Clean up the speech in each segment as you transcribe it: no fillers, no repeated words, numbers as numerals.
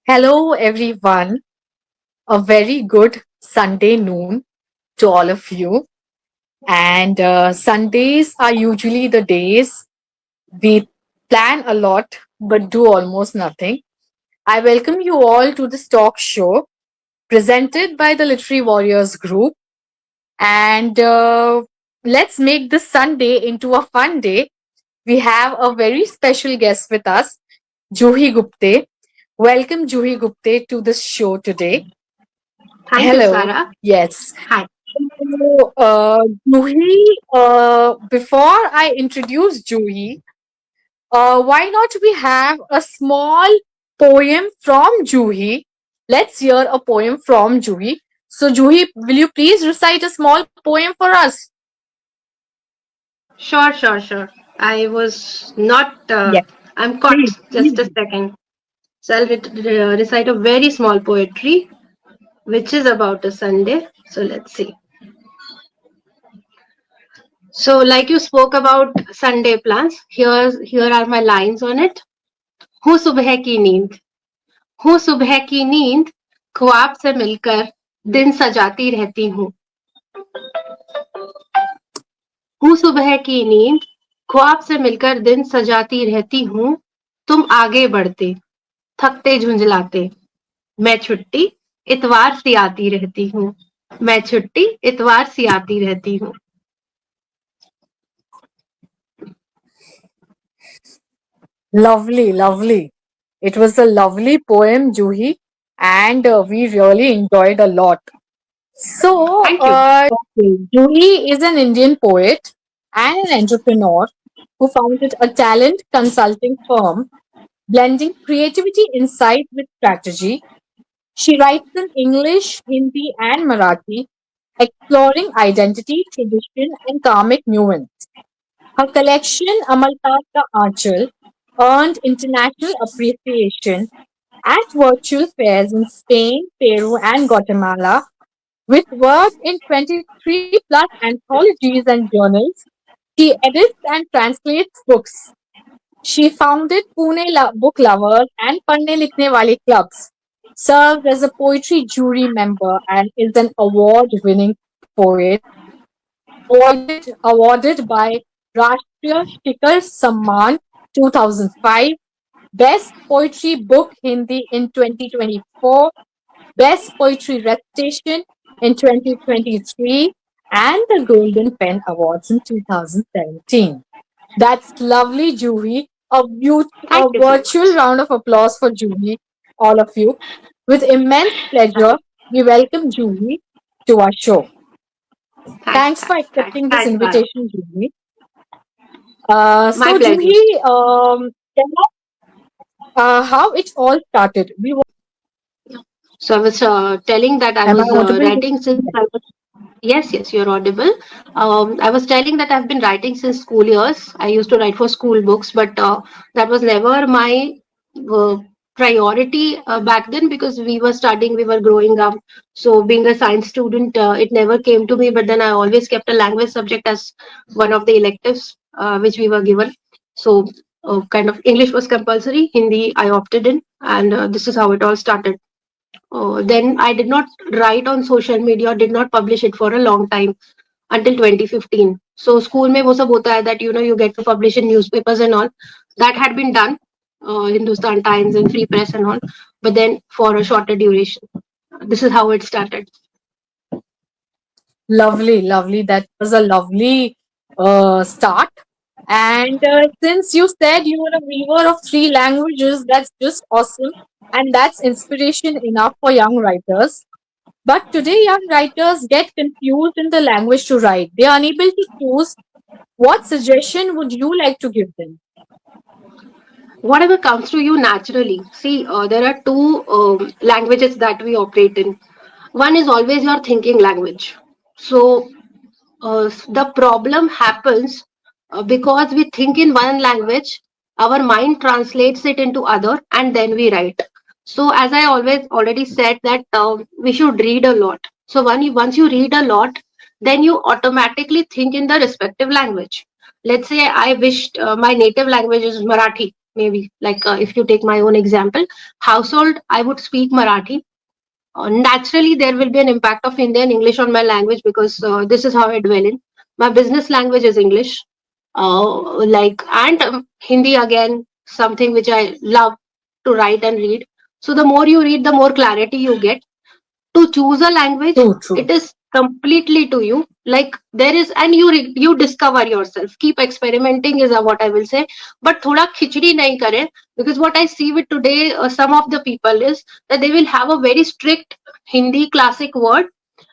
Hello, everyone. A very good Sunday noon to all of you. And Sundays are usually the days we plan a lot but do almost nothing. I welcome you all to this talk show presented by the Literary Warriors Group. And let's make this Sunday into a fun day. We have a very special guest with us, Juhi Gupte. Welcome, Juhi Gupte, to this show today. Thank you, Hello. Sara. Yes. Hi. So, Juhi, before I introduce Juhi, why not we have a small poem from Juhi? Let's hear a poem from Juhi. So, Juhi, will you please recite a small poem for us? Sure. I was not, Yes, I'm caught. please. Just a second. So I'll recite a very small poetry, which is about a Sunday. So let's see. So, like you spoke about Sunday plans, here are my lines on it. हूँ सुबह की नींद हूँ सुबह की नींद ख्वाब से मिलकर दिन सजाती रहती हूँ हूँ सुबह की नींद ख्वाब से मिलकर दिन सजाती रहती हूँ तुम आगे बढ़ते थकते झुंझलाते मैं छुट्टी इतवार सी आती रहती हूँ मैं छुट्टी इतवार सी आती रहती हूँ Lovely, lovely. It was a lovely poem, Juhi, and we really enjoyed a lot. So, thank you okay, Juhi is an Indian poet and an entrepreneur who founded a talent consulting firm blending creativity insight with strategy. She writes in English, Hindi, and Marathi, exploring identity, tradition, and karmic nuance. Her collection, Amalkar Ka Aanchal, earned international appreciation at virtual fairs in Spain, Peru, and Guatemala. With work in 23 plus anthologies and journals, she edits and translates books. She founded Book Lovers and Padhne Likhne Wale clubs, served as a poetry jury member, and is an award-winning poet, awarded by Rashtriya Shikar Samman 2005, Best Poetry Book Hindi in 2024, Best Poetry Recitation in 2023, and the Golden Pen Awards in 2017. That's lovely, Juhi. Thank A you so virtual much round of applause for Juhi, all of you. With immense pleasure, we welcome Juhi to our show. Thanks for accepting this thanks सारा invitation, Juhi. My So, pleasure Juhi, tell us how it all started. So I was telling that I Am I was audible? writing since I was. Yes, you're audible. I was telling that I've been writing since school years. I used to write for school books, but that was never my uh, priority back then because we were studying, we were growing up. So being a science student, it never came to me. But then I always kept a language subject as one of the electives which we were given. So kind of English was compulsory. Hindi I opted in, and this is how it all started. Then I did not write on social media, did not publish it for a long time until 2015. So school में वो सब होता है that you get to publish in newspapers and all. That had been done, Hindustan Times and Free Press and all, but then for a shorter duration. This is how it started. Lovely, lovely. That was a lovely start. And since you said you were a weaver of three languages, that's just awesome. And that's inspiration enough for young writers. But today, young writers get confused in the language to write. They are unable to choose. What suggestion would you like to give them? Whatever comes to you naturally. See, there are two languages that we operate in. One is always your thinking language. So the problem happens because we think in one language, our mind translates it into other, and then we write. So as I always already said that we should read a lot. So once you read a lot, then you automatically think in the respective language. Let's say I wished my native language is Marathi. maybe. Like if you take my own example, household, I would speak Marathi. Naturally, there will be an impact of Hindi and English on my language because this is how I dwell in. My business language is English, and Hindi again, something which I love to write and read. So the more you read, the more clarity you get. To choose a language, True, true. it is completely to you. Like there is, and you discover yourself. Keep experimenting is what I will say. But thoda khichdi nahi kare, because what I see with today, some of the people is that they will have a very strict Hindi classic word,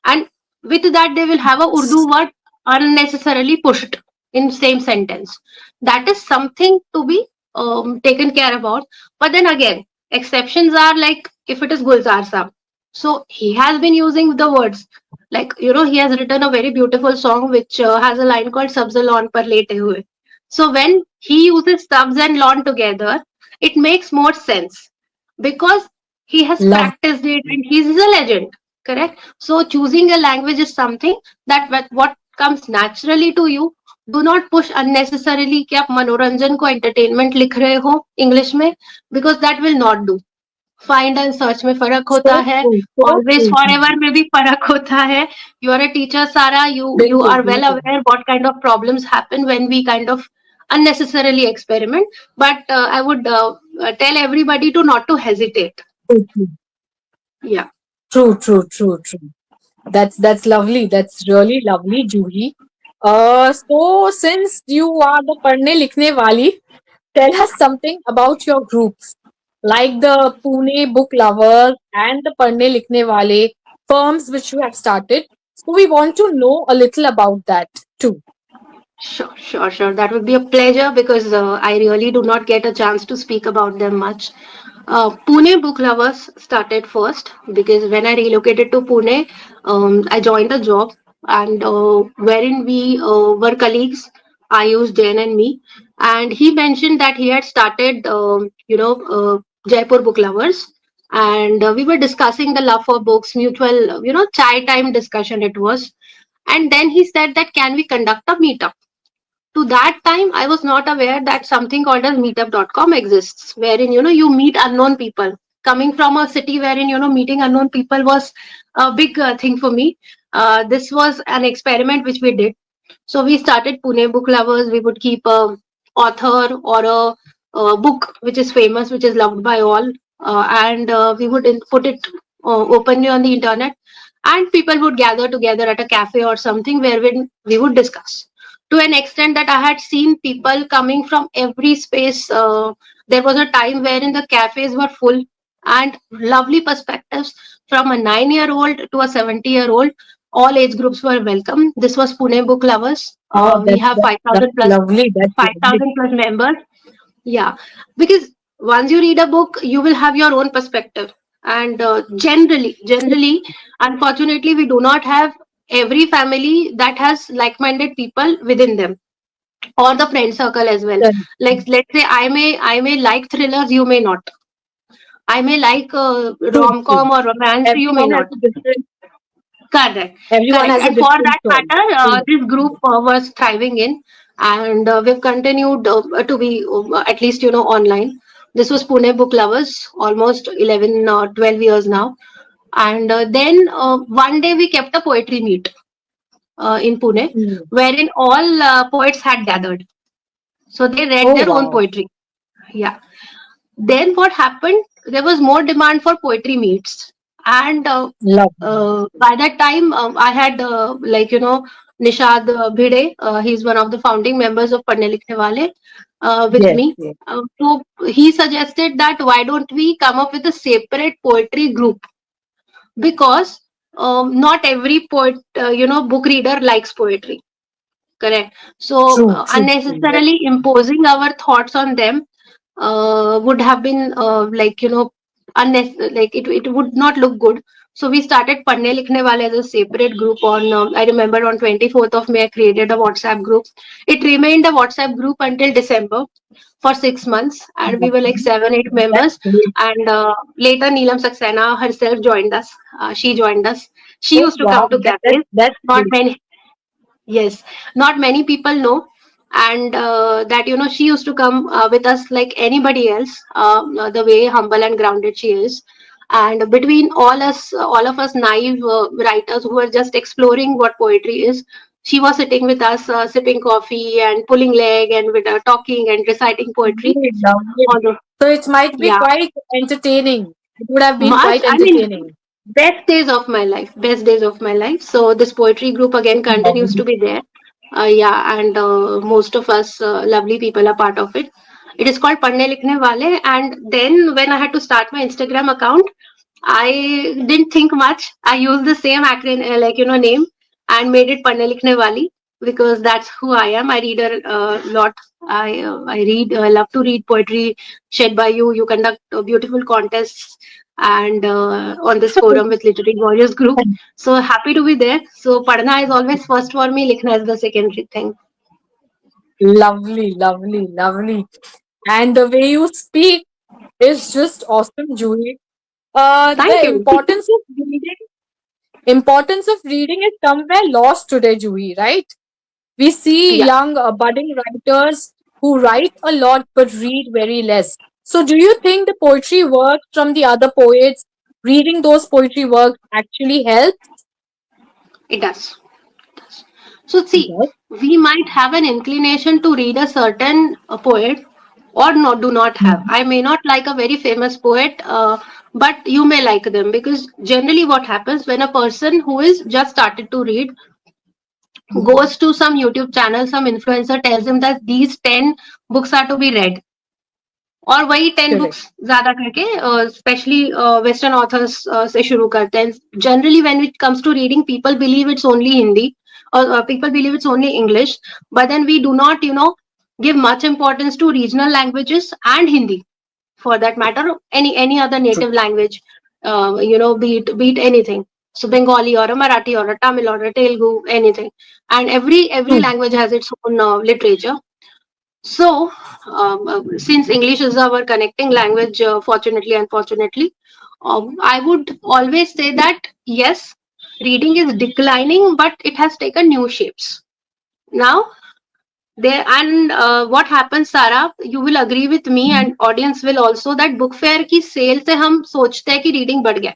and with that they will have a Urdu word unnecessarily pushed in same sentence. That is something to be taken care about. But then again, exceptions are like if it is Gulzar Saab, so he has been using the words, like he has written a very beautiful song which has a line called "Sabza lawn par lete hue." So when he uses subs and lawn together, it makes more sense because he has Love. practiced it and he's a legend. Correct. So choosing a language is something that what comes naturally to you. Do not push unnecessarily कि आप मनोरंजन को entertainment लिख रहे हो English में, because that will not do. Find and search में फर्क होता So है, true, so always true. Forever में भी फर्क होता है. You are a teacher Sara, you बिल्कुल, आर वेल बिल्कुल. Aware what kind of problems happen when we kind of unnecessarily experiment. But I would tell everybody to not to hesitate. True, true, Yeah. true, true, true, true. That's lovely. That's really lovely, Juhi. So since you are the पढ़ने लिखने वाली, tell us something about your groups, like the Pune book lovers and the पढ़ने लिखने वाले firms which you have started. So we want to know a little about that too. Sure, sure, sure. That would be a pleasure because I really do not get a chance to speak about them much. Pune Book Lovers started first because when I relocated to Pune, I joined a job, and wherein we were colleagues. I used Jain and me, and he mentioned that he had started, Jaipur Book Lovers, and we were discussing the love for books, mutual, chai time discussion it was. And then he said that can we conduct a meetup? To that time I was not aware that something called as meetup.com exists, wherein you meet unknown people. Coming from a city wherein meeting unknown people was a big thing for me. This was an experiment which we did. So we started Pune Book Lovers. We would keep a author or a book which is famous, which is loved by all, and we would put it openly on the internet, and people would gather together at a cafe or something wherein we would discuss. To an extent that I had seen people coming from every space. There was a time wherein the cafes were full, and lovely perspectives from a 9-year-old to a 70-year-old. All age groups were welcome. This was Pune Book Lovers. Oh, We have that's 5,000 plus lovely. That's lovely. 5,000 plus members. Yeah, because once you read a book, you will have your own perspective. And generally, unfortunately, we do not have every family that has like-minded people within them, or the friend circle as well. Correct. Like let's say I may like thrillers, you may not. I may like True, true. rom-com or romance, you may Everyone has not. a different. Correct, Everyone correct. has a And for different that choice. matter, True. this group was thriving in, and we've continued to be at least online. This was Pune Book Lovers, almost 11, 12 years now. And then one day we kept a poetry meet in Pune, Mm. wherein all poets had gathered. So they read Oh their own wow. poetry. Yeah. Then what happened? There was more demand for poetry meets, and Lovely. by that time I had Nishad Bhide. He's one of the founding members of Padhne Likhne Wale with Yes, me. yes. So he suggested that why don't we come up with a separate poetry group, because not every poet book reader likes poetry. Correct. So True, true, true. That's unnecessarily imposing our thoughts on them would have been like it would not look good. So we started Padhne Likhne Wale as a separate group on. I remember on 24th of May I created a WhatsApp group. It remained a WhatsApp group until December for 6 months, and we were like lovely. 7, 8 That's members. great. And later Neelam Saxena herself joined us. She joined us. She Oh used to wow. come to That's cafes. that's Not great. many. Yes, not many people know. and that she used to come with us like anybody else, the way humble and grounded she is. And between all of us naive writers who were just exploring what poetry is, she was sitting with us, sipping coffee and pulling leg and with talking and reciting poetry. Lovely, lovely. Although, So it might be yeah, quite entertaining. It would have been much. quite I mean, entertaining. best days of my life, best days of my life. So this poetry group again continues to Lovely. be there. Yeah, and most of us lovely people are part of it. It is called Padhne Likhne Wale. And then when I had to start my Instagram account, I didn't think much. I used the same acronym, name, and made it Padhne Likhne Wali, because that's who I am. I read a lot. I read. I love to read poetry shared by you. You conduct beautiful contests and on this forum with Literary Warriors group. So happy to be there. So Padhna is always first for me. Likhna is the secondary thing. Lovely, lovely, lovely. And the way you speak is just awesome, Juhi. Thank The you. importance of reading is somewhere lost today, Juhi, right? We see Yeah. young budding writers who write a lot but read very less. So, do you think the poetry works from the other poets, reading those poetry works actually helps? It does. So see, Yes. we might have an inclination to read a certain poet or not do not have. Mhm. I may not like a very famous poet, but you may like them, because generally what happens when a person who is just started to read Mhm. goes to some YouTube channel, some influencer tells him that these 10 books are to be read, और वही 10 Correct. Books ज्यादा करके specially western authors से शुरू करते हैं. Generally when it comes to reading, people believe it's only Hindi, or people believe it's only English, but then we do not give much importance to regional languages and Hindi, for that matter, any other True. native language, be it anything. So Bengali or a Marathi or a Tamil or a Telugu, anything. And every Hmm. language has its own literature. So, since English is our connecting language, fortunately, unfortunately, I would always say that yes, reading is declining, but it has taken new shapes. Now, there and what happens, Sara, you will agree with me, Mhm. and audience will also, that book fair की sale से हम सोचते हैं कि reading बढ़ गया.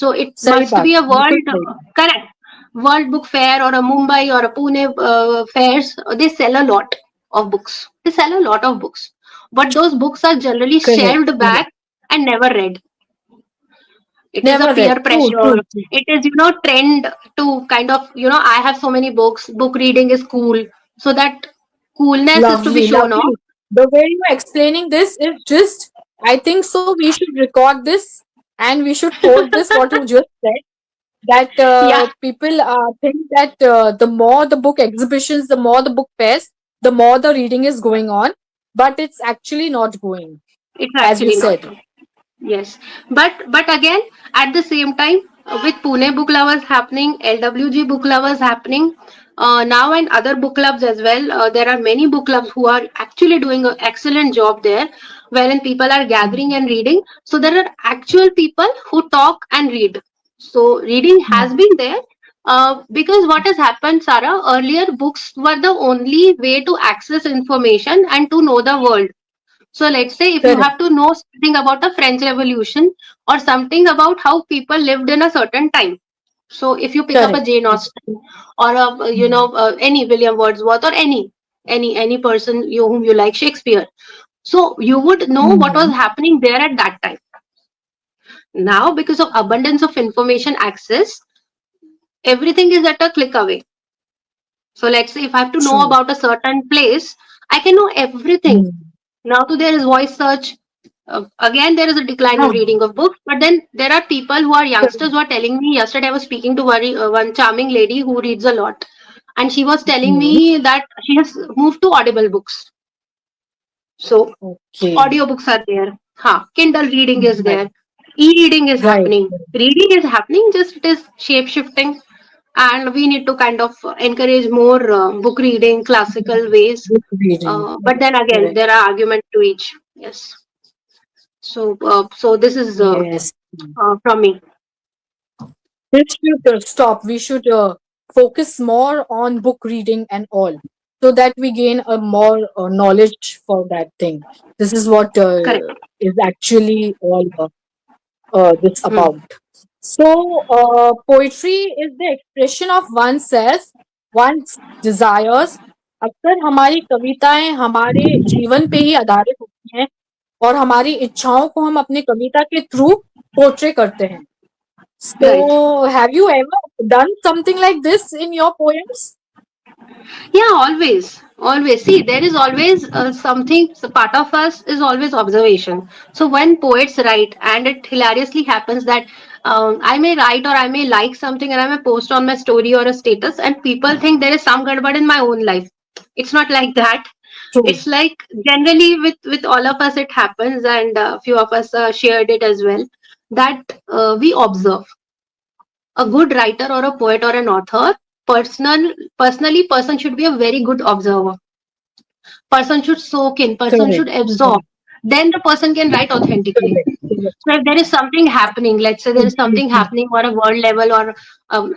So it सही must बात, be a बिल्कुल world, सही बात. correct. World Book Fair or a Mumbai or a Pune fairs, they sell a lot of books. They sell a lot of books. But those books are generally Correct, shelved correct. back and never read. It is a Never read. peer True, pressure. true, true. It is, trend to kind of, I have so many books. Book reading is cool. So that coolness is to be Lovely, shown off. lovely. The way you're explaining this is just, I think so. We should record this and we should quote this, what you just said, that Yeah, people think that the more the book exhibitions, the more the book fairs, the more the reading is going on. But it's actually not going, it's as you actually not said. true. Yes, but again, at the same time, with Pune book lovers happening, LWG book lovers happening, now and other book clubs as well. There are many book clubs who are actually doing an excellent job there, wherein people are gathering and reading. So there are actual people who talk and read. So reading has Mhm. been there. Because what has happened, Sarah, earlier books were the only way to access information and to know the world. So let's say if you Correct, have to know something about the French Revolution or something about how people lived in a certain time. So if you pick up a correct. Jane Austen or a any William Wordsworth or any person whom you like, Shakespeare, so you would know what was Mhm. happening there at that time. Now, because of abundance of information access, everything is at a click away. So let's say if I have to know True. about a certain place, I can know everything. Mhm. Now to there is voice search. Again, there is a decline in Ah, reading of books, but then there are people who are youngsters correct. who are telling me. Yesterday, I was speaking to one charming lady who reads a lot, and she was telling Mhm. me that she has moved to Audible books. So Okay. audiobooks are there. Kindle reading is Right, there. E-reading is right. happening. Reading is happening. Just it is shape shifting, and we need to kind of encourage more book reading, classical ways. Good reading. But then again, Correct. there are arguments to each. Yes. So this is Yes. from me. This should stop. We should focus more on book reading and all. so that we gain a more knowledge for that thing. This is what Correct. is actually all this Hmm. about. So, poetry is the expression of oneself, one's desires. अक्सर हमारी कविताएं हमारे जीवन पे ही आधारित होती हैं और हमारी इच्छाओं को हम अपने कविता के थ्रू पोर्ट्रे करते हैं. Right. So, have you ever done something like this in your poems? Yeah, always. Always. See, there is always something, so part of us is always observation. So when poets write, and it hilariously happens that I may write or I may like something and I may post on my story or a status, and people think there is some gadbad in my own life. It's not like that. True, It's like generally with all of us it happens, and a few of us shared it as well. That we observe a good writer or a poet or an author personally person should be a very good observer. Person should soak in, person correct, should absorb, correct, then the person can write authentically. correct, correct. So if there is something happening, let's say there is something Completely. happening on a world level or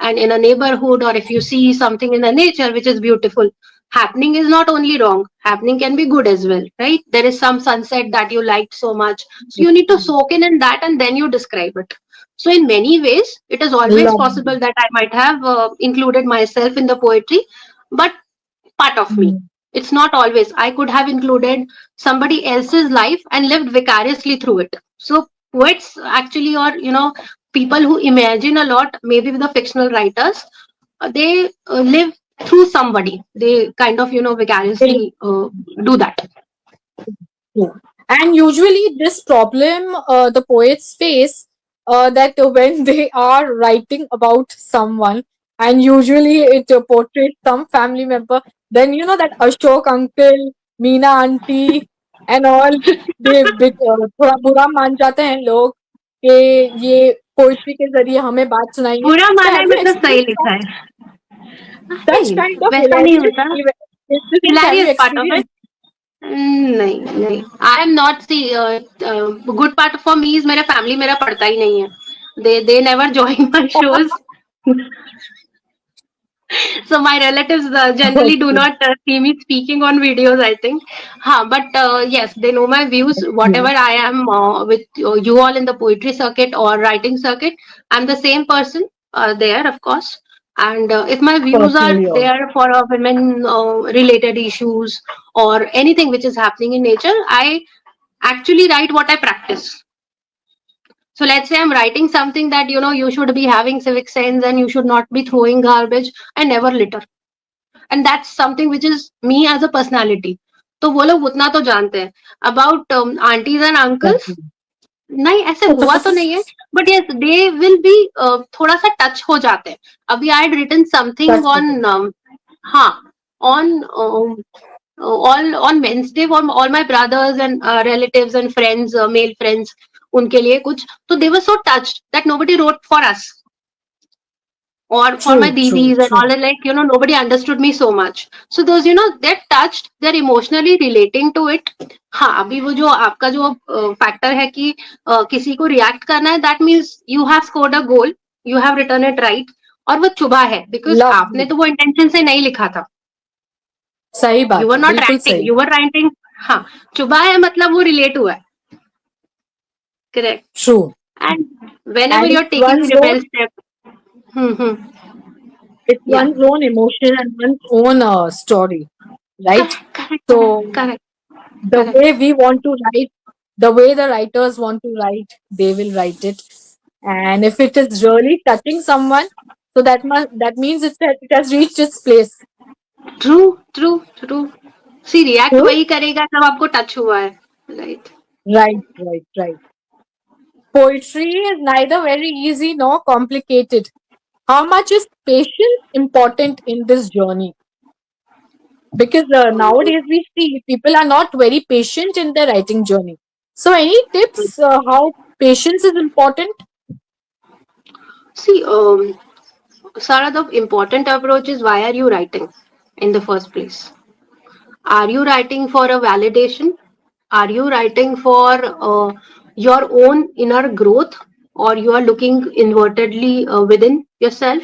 and in a neighborhood, or if you see something in the nature which is beautiful, happening is not only wrong, happening can be good as well, right? There is some sunset that you liked so much, so you need to soak in that and then you describe it. So in many ways it is always Lovely. possible that I might have included myself in the poetry, but part of me. Mm. It's not always. I could have included somebody else's life and lived vicariously through it. So poets actually, or people who imagine a lot, maybe with the fictional writers, they live through somebody. They kind of vicariously do that. True. And usually, this problem the poets face that when they are writing about someone, and usually it portrays some family member, then you know that Ashok uncle, Meena auntie, and all थोड़ा बुरा मान जाते हैं लोग कि ये poetry के जरिए हमें बात सुनाएंगे. बुरा So माना है have you मतलब सही लिखा experienced है. such नहीं, kind of वैसा नहीं hilarious होता. incidents? Have you Hilarious part of it. experienced? नहीं नहीं, I am not see. Good part for me is मेरा फैमिली मेरा पढ़ता ही नहीं है. they never join my shows. So my relatives generally do Okay. not see me speaking on videos, I think. But yes, they know my views. Whatever I am with you all in the poetry circuit or writing circuit, I'm the same person there, of course. And if my views are Personally also. there for women related issues or anything which is happening in nature, I actually write what I practice. So let's say I'm writing something that you should be having civic sense and you should not be throwing garbage and never litter. And that's something which is me as a personality. तो वो लोग उतना तो जानते हैं. About aunties and uncles, Exactly. नहीं ऐसे हुआ तो नहीं है, but yes, they will be थोड़ा सा टच हो जाते हैं. अभी I had written something That's on okay. हाँ on all on Wednesday for all my brothers and relatives and friends, male friends, उनके लिए कुछ, तो they were so touched that nobody wrote for us or for my True, true, didis and true. all, and like nobody understood me so much. So those they're touched, they're emotionally relating to it. हाँ अभी वो जो आपका जो factor है कि किसी को रिएक्ट करना है, that means you have scored a goal, you have return it right. और वो चुभा है बिकॉज आपने Lovely. तो वो इंटेंशन से नहीं लिखा था. सही यू बात वर है, नॉट बिल्कुल राइटिंग, सही. You were writing. हाँ, चुभा है मतलब वो रिलेट हुआ है. Correct. True. And whenever And you are taking rebel step. it's या. one's own emotion and one's own story, right? Correct, correct, correct, So correct, the correct. way we want to write, the way the writers want to write, they will write it. And if it is really touching someone, so that means it has reached its place. True true true. See react True? वही करेगा जब आपको touch हुआ है. Right. Right, right, right. Poetry is neither very easy nor complicated. How much is patience important in this journey? Because nowadays we see people are not very patient in their writing journey. So, any tips how patience is important? See Sara, the important approach is why are you writing in the first place? Are you writing for a validation? Are you writing for your own inner growth, or you are looking invertedly within yourself?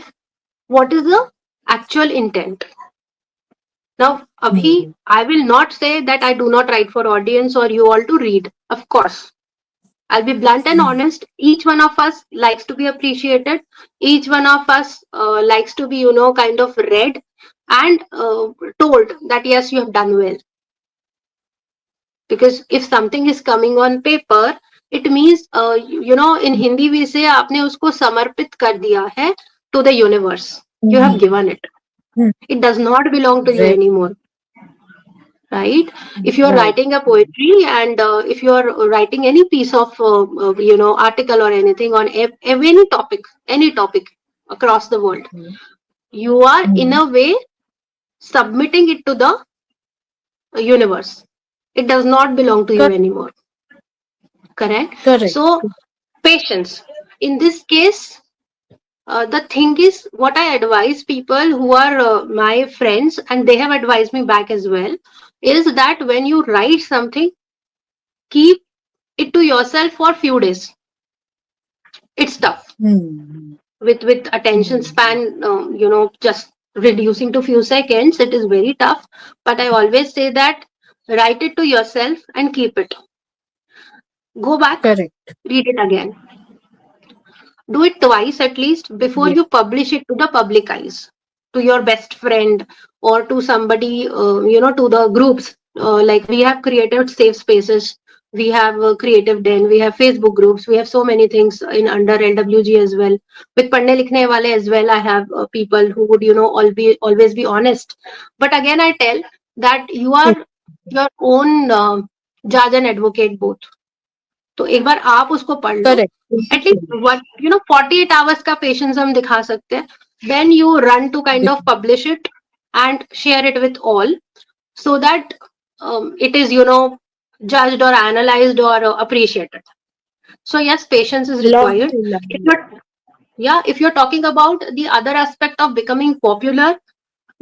What is the actual intent? Now abhi Hmm. I will not say that I do not write for audience or you all to read. Of course, I'll be blunt and honest. Each one of us likes to be appreciated. Each one of us likes to be, kind of read and told that yes, you have done well. Because if something is coming on paper, it means, in Hindi we say, आपने उसको समर्पित कर दिया है to the universe. You have Hmm. given it. It does not belong to you Right. anymore, right? If you are Right. writing a poetry and if you are writing any piece of article or anything on any topic across the world, Hmm. you are in Hmm. a way submitting it to the universe. It does not belong to you Correct. anymore, correct? Correct. So patience in this case, the thing is, what I advise people who are my friends and they have advised me back as well, is that when you write something, keep it to yourself for few days. It's tough Hmm. with attention Hmm. span, just reducing to few seconds. It is very tough, but I always say that write it to yourself and keep it. Go back, Correct. read it again. Do it twice at least before Yeah. you publish it to the public eyes, to your best friend or to somebody, to the groups. Like we have created safe spaces, we have creative den, we have Facebook groups, we have so many things in under LWG as well. With Padne Likhne Wale as well, I have people who would, always be honest. But again, I tell that you are your own judge and advocate both. तो एक बार आप उसको पढ़ लो. Correct. At least 48 hours का patience हम दिखा सकते हैं. Then you run to kind of publish it and share it with all, so that it is, judged or analyzed or appreciated. So yes, patience is required. Lovely. If Lovely. you're Yeah, if you're talking about the other aspect of becoming popular,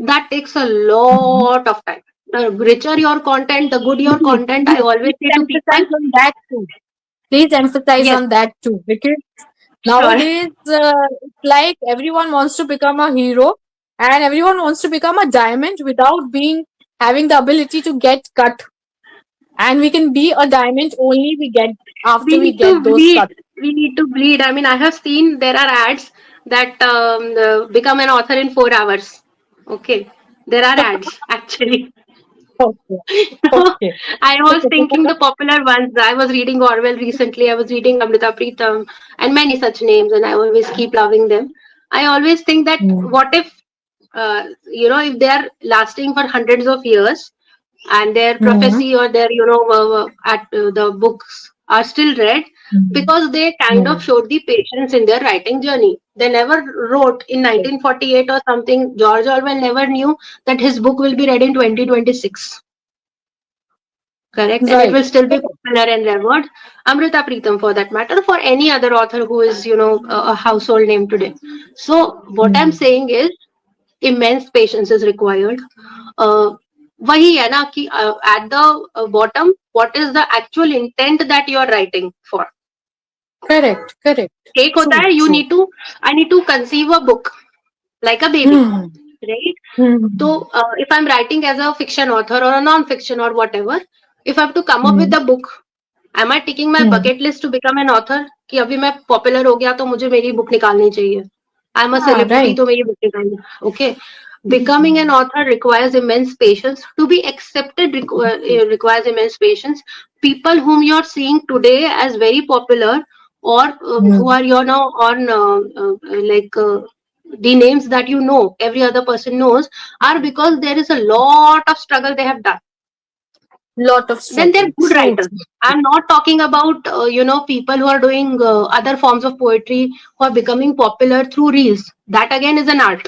that takes a Mhm. lot of time. The richer your content, the good your Please, content, I please, always please say to people. emphasize on that too. Please emphasize Yes, on that too, because sure. nowadays it's like everyone wants to become a hero and everyone wants to become a diamond without being having the ability to get cut. And we can be a diamond only we get We after we need to get those bleed. cuts. We need to bleed. I mean, I have seen there are ads that become an author in 4 hours. Okay, there are ads actually. Okay. So Okay. I was thinking the popular ones. I was reading Orwell recently. I was reading Amrita Pritam and many such names, and I always keep loving them. I always think that Mm. what if, if they are lasting for hundreds of years and their Mhm. prophecy or their, at the books are still read, Mhm. because they kind of Mm. showed the patience in their writing journey. They never wrote in 1948 or something. George Orwell never knew that his book will be read in 2026. Correct, and it Right. will still be Correct. popular and revered. Amrita Pritam, for that matter, for any other author who is, a household name today. So, what I'm Mm. saying is, immense patience is required. Uh, वही है ना कि at the bottom, what is the actual intent that you are writing for? Correct. Correct. एक होता True. है, True. I need to conceive a book like a baby, Hmm. right? So, Hmm. if I'm writing as a fiction author or a non-fiction or whatever, if I have to come up with Hmm. a book, am I ticking my Hmm. bucket list to become an author? कि अभी मैं popular हो गया तो मुझे मेरी book निकालनी चाहिए. I am a Ah, celebrity right. तो मेरी बुक निकालनी. Okay. Becoming an Hmm. author requires immense patience. To be accepted requires immense patience. People whom you're seeing today as very popular, or who Hmm. are on the names that every other person knows, are because there is a lot of struggle they have done. Lot of Then they're struggle. good True. writers. True. I'm not talking about people who are doing other forms of poetry, who are becoming popular through reels. That again is an art.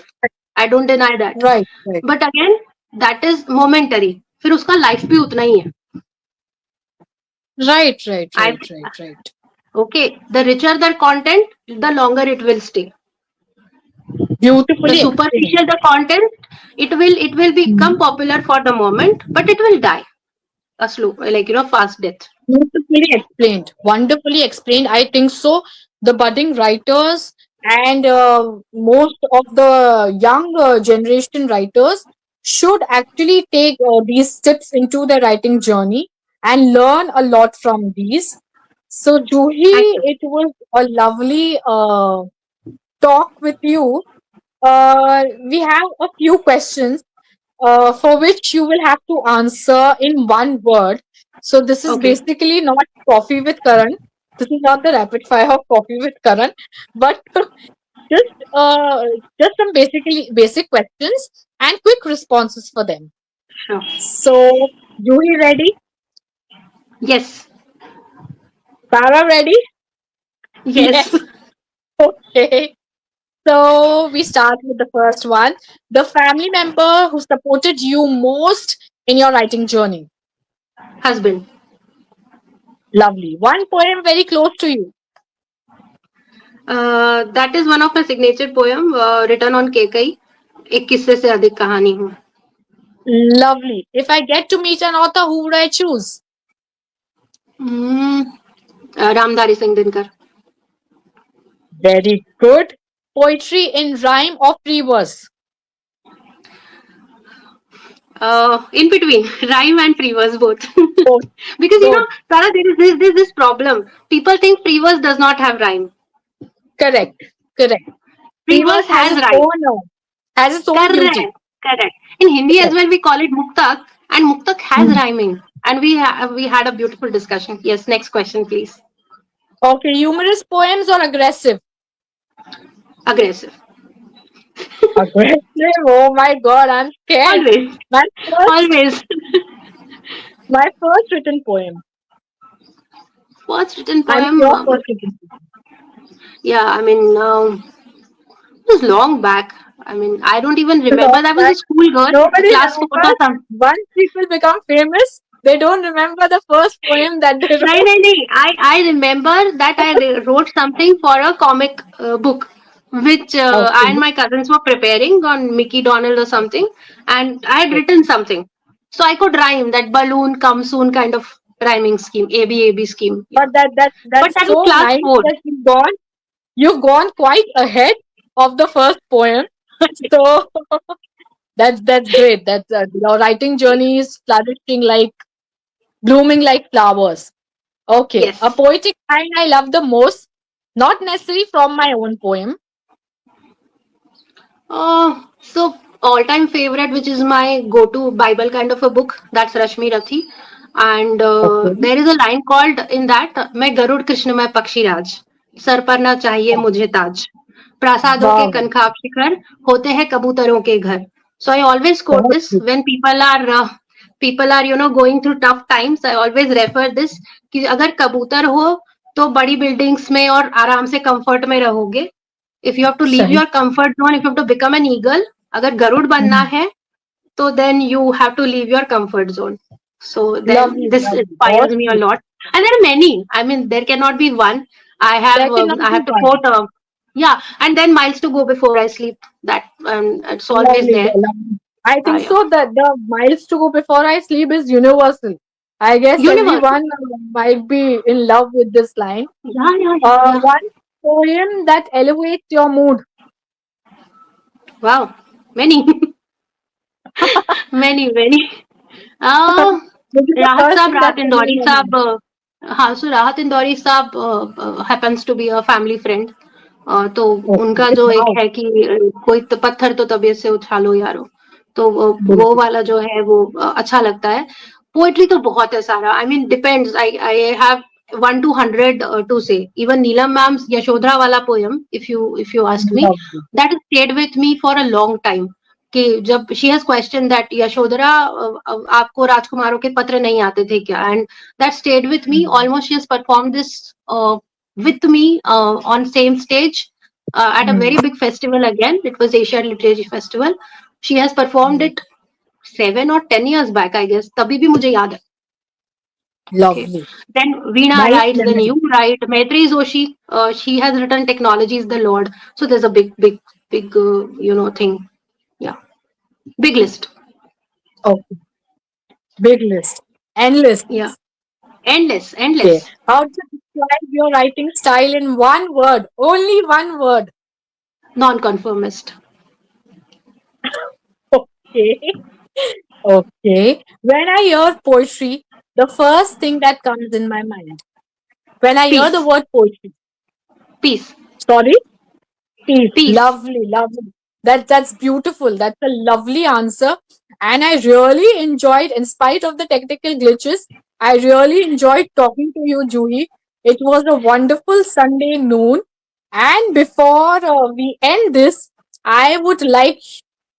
I don't deny that. Right. Right. But again, that is momentary. फिर उसका life भी उतना ही है. Right. Right. I Right. Right. Right. Okay, the richer the content, the longer it will stay. The Beautifully explained. superficial the content, it will become Hmm. popular for the moment, but it will die a slow, like fast death. Beautifully explained. Wonderfully explained. I think so. The budding writers and most of the young generation writers should actually take these tips into their writing journey and learn a lot from these. So, Thank Juhi, you. it was a lovely talk with you. We have a few questions for which you will have to answer in one word. So, this is Okay, basically not coffee with Karan. This is not the rapid fire of coffee with Karan, but just uh, just some basic questions and quick responses for them. sure. So, Juhi ready? Yes, Sara ready? yes. Yes. Okay. So we start with the first one. The family member who supported you most in your writing journey. Husband. Lovely. One poem very close to you. That is one of my signature poem written on Kaikeyi. एक किस्से से अधिक कहानी हूँ. Lovely. If I get to meet an author, who would I choose? Hmm. Ramdhari Singh Dinkar. Very good. Poetry in rhyme or free verse. In between rhyme and free verse both. Both. Because Good. Sarah, there is this problem. People think free verse does not have rhyme. Correct. Correct. Free Free verse verse has has its rhyme. own beauty. Correct, correct. In Hindi as Correct. well, we call it muktak, and muktak has Hmm. rhyming. And we had a beautiful discussion. Yes, next question, please. Okay. Humorous poems or aggressive? Aggressive. Aggressive. Oh my God, I'm scared. Always, My first, always. my first written poem. First written I'm poem. your first written poem. Yeah, I mean, it was long back. I mean, I don't even remember. Long That was back. a school girl, Nobody class fourth or remembers. something. Once people become famous, they don't remember the first poem that they No, wrote. no, no. I remember that wrote something for a comic book, which I and Okay. my cousins were preparing on Mickey Donald or something, and I had Okay. written something, so I could rhyme that balloon come soon kind of rhyming scheme, ABAB scheme. Yeah, But but that's that was so class nice four. that you've gone quite ahead of the first poem. So that's great. That's your writing journey is flourishing like blooming like flowers. Okay, a Yes. poetic line I love the most, not necessarily from my own poem. So all-time favorite, which is my go-to Bible kind of a book, that's Rashmi Rathi, and Okay. there is a line called in that, मैं गरुड़ कृष्ण मैं पक्षी राज, sir पर ना चाहिए मुझे ताज, प्रासादों के Wow. कनखाब शिखर, होते हैं कबूतरों के घर. So I always quote That's this good. when people are going through tough times. I always refer this कि अगर कबूतर हो तो बड़ी बिल्डिंग्स में और आराम से कंफर्ट में रहोगे. If you have to leave Sahi. your comfort zone, if you have to become an eagle, अगर गरुड़ बनना Mm. है, तो then you have to leave your comfort zone. So then Lovely, this lovely. inspires me a Awesome. lot. And there are many. I mean, there cannot be one. I have There cannot I be have to one. quote. Yeah, and then miles to go before I sleep. That it's always Lovely, there. lovely. I think Yeah. so that the miles to go before I sleep is universal. I guess Universal. everyone might be in love with this line. Yeah, yeah, yeah, yeah. One poem that elevates your mood. Wow, many, many, many. Uh, Maybe the Rahat first Saab, thing that Rahat comes in Indori your Saab. mind. हाँ, so राहत इंदौरी साहब happens to be a family friend. तो उनका Okay. जो एक Wow. है कि कोई तो पत्थर तो तबीयत से उछालो यारो. तो वो Beautiful. वाला जो है वो अच्छा लगता है. पोएट्री तो बहुत है सारा. I mean depends. I have 1 to 100 to say. Even Neelam ma'am's Yashodhara wala poem, if you ask me, Lovely. that has stayed with me for a long time. कि जब she has question that Yashodhara आपको राजकुमारों के पत्र नहीं आते थे क्या, and that stayed with me. Almost she has performed this with me on same stage at a Mm. very big festival again. It was Asia Literature Festival. She has performed Mm. it 7 or 10 years back, I guess. तभी भी मुझे याद है. Okay. Lovely. Then Veena Nice writes, then memory. you write. Maitri Joshi, she has written Technology is the Lord. So there's a big, big, big, thing. Yeah. Big list. Okay. Big list. Endless Yeah. list. Endless, Okay. endless. How to describe your writing style in one word? Only one word. Non-conformist. Okay. Okay. When I hear poetry, the first thing that comes in my mind, when I hear the Peace. word poetry, Peace. sorry, peace. Peace. Lovely, lovely. That's beautiful. That's a lovely answer. And I really enjoyed, in spite of the technical glitches, I really enjoyed talking to you, Juhi. It was a wonderful Sunday noon. And before we end this, I would like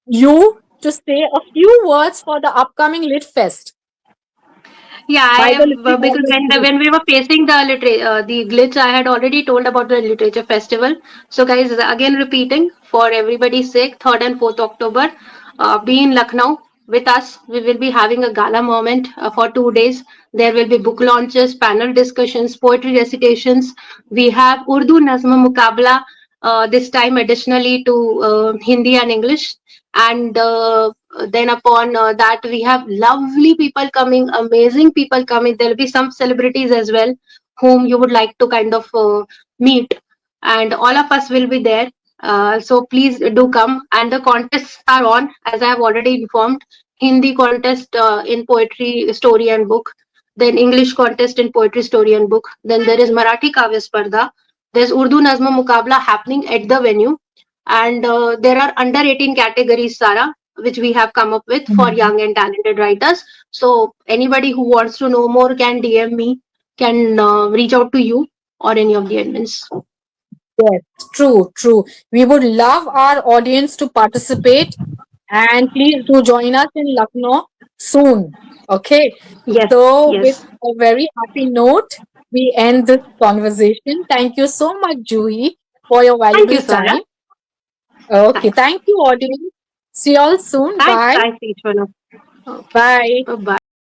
you to say a few words for the upcoming Lit Fest Yeah, I by the have listening because audience group. when we were facing the glitch, I had already told about the literature festival. So, guys, again repeating for everybody's sake, 3rd and 4th October, be in Lucknow with us. We will be having a gala moment for 2 days. There will be book launches, panel discussions, poetry recitations. We have Urdu Nazma Mukabla this time additionally to Hindi and English. And then upon that, we have lovely people coming, amazing people coming. There'll be some celebrities as well whom you would like to kind of meet, and all of us will be there. So please do come. And the contests are on, as I have already informed. Hindi contest in poetry, story, and book. Then English contest in poetry, story, and book. Then there is Marathi Kavya Spardha. There's Urdu Nazma Mukabla happening at the venue, and there are under 18 categories, Sara, which we have come up with for Mhm. young and talented writers. So anybody who wants to know more can DM me, can reach out to you or any of the admins. Yes, true, true. We would love our audience to participate and please do join us in Lucknow soon. Okay. Yes, So, with yes. a very happy note, we end this conversation. Thank you so much, Juhi, for your Thank you, valuable Sara. time. Okay. Thanks. Thank you, audience. See you all soon. Thanks. Bye. Thanks, each one of. Okay. Bye. Bye bye.